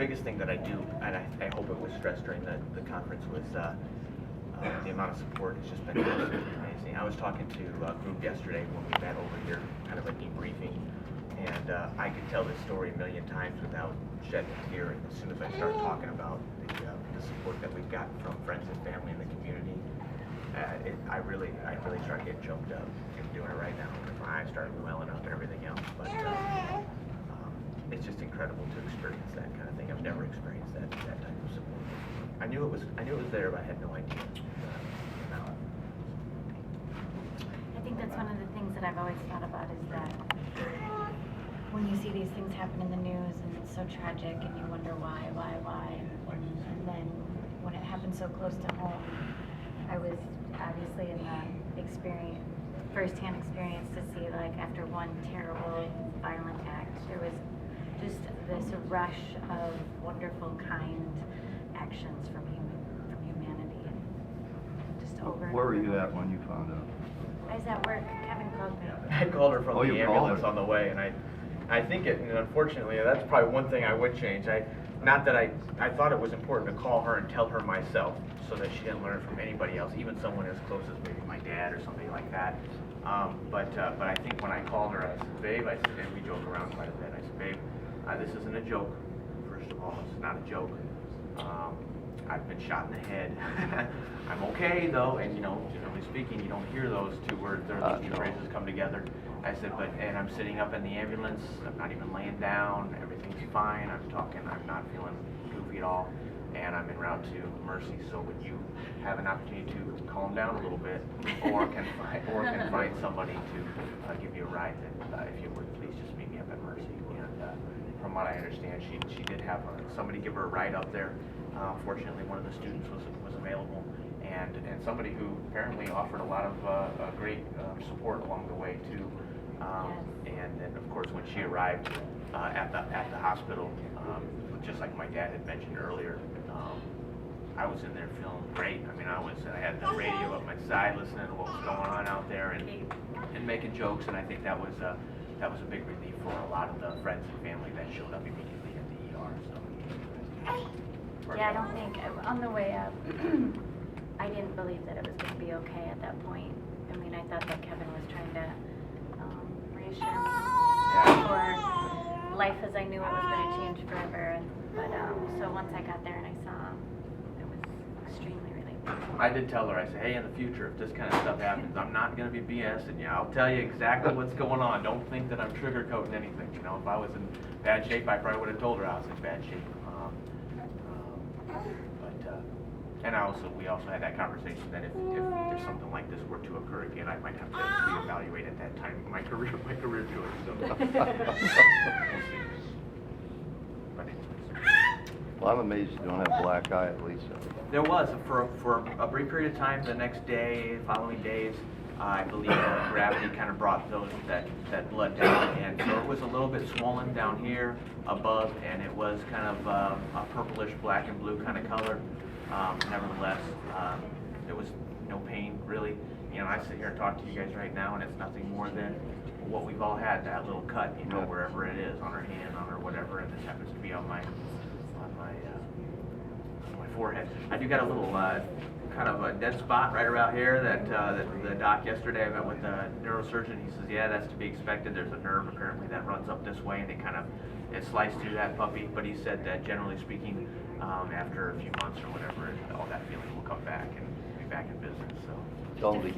biggest thing that I do, and I hope it was stressed during the conference, was the amount of support has just been absolutely amazing. I was talking to a group yesterday when we met over here, kind of a debriefing, and I could tell this story a million times without shedding a tear. And as soon as I start talking about the support that we've gotten from friends and family in the community, I really start getting choked up. I'm doing it right now. My eyes start welling up and everything else. But it's just incredible to experience that kind of thing. I've never experienced that type of support. I knew it was there, but I had no idea. I think that's one of the things that I've always thought about is that when you see these things happen in the news and it's so tragic and you wonder why, and then when it happens so close to home, I was obviously in the first-hand experience to see, like, after one terrible violent act, there was just this rush of wonderful, kind actions from humanity, and just over. Where were you at when you found out? I was at work. Kevin called me. I called her from Oh, the you called ambulance her. on the way, and I think unfortunately, that's probably one thing I would change. Not that I thought it was important to call her and tell her myself, so that she didn't learn from anybody else, even someone as close as maybe my dad or somebody like that. But I think when I called her, I said, babe, and we joke around quite a bit. I said, babe, this isn't a joke. First of all, it's not a joke. I've been shot in the head. I'm okay though, and generally speaking, you don't hear those two words or those two phrases come together. I said, and I'm sitting up in the ambulance. I'm not even laying down. Everything's fine. I'm not feeling goofy at all, and I'm en route to Mercy. So would you have an opportunity to calm down a little bit, or can find somebody to give you a ride? Then, if you would please just meet me up at Mercy. And from what I understand, she did have somebody give her a ride up there. Fortunately, one of the students was available, and somebody who apparently offered a lot of great support along the way too. And then, of course, when she arrived at the hospital, just like my dad had mentioned earlier, I was in there feeling great. I mean, I had the radio at my side, listening to what was going on out there, and making jokes. And I think that was a big relief for a lot of the friends and family that showed up immediately at the ER. So. Yeah, I don't think, on the way up, I didn't believe that it was going to be okay at that point. I mean, I thought that Kevin was trying to reassure me for life as I knew it was going to change forever. But so once I got there and I saw him, it was extremely relieving. I did tell her, I said, hey, in the future, if this kind of stuff happens, I'm not going to be BSing you. I'll tell you exactly what's going on. Don't think that I'm sugarcoating anything. If I was in bad shape, I probably would have told her I was in bad shape. And we also had that conversation that if something like this were to occur again, I might have to reevaluate at that time my career choice. So we'll see. But anyways. Well, I'm amazed you don't have a black eye at least. There was for a brief period of time. The next day, following days, I believe gravity kind of brought that blood down, and so it was a little bit swollen down here above, and it was kind of a purplish black and blue kind of color. Nevertheless, there was no pain really. I sit here and talk to you guys right now, and it's nothing more than what we've all had, that little cut, wherever it is, on our hand, on our whatever, and this happens to be on my forehead. I do got a little kind of a dead spot right around here that the doc yesterday, I met with the neurosurgeon. He says, yeah, that's to be expected. There's a nerve apparently that runs up this way, and it sliced through that puppy. But he said that generally speaking, after a few months or whatever, all that feeling will come back and be back in business. So. Tell them to give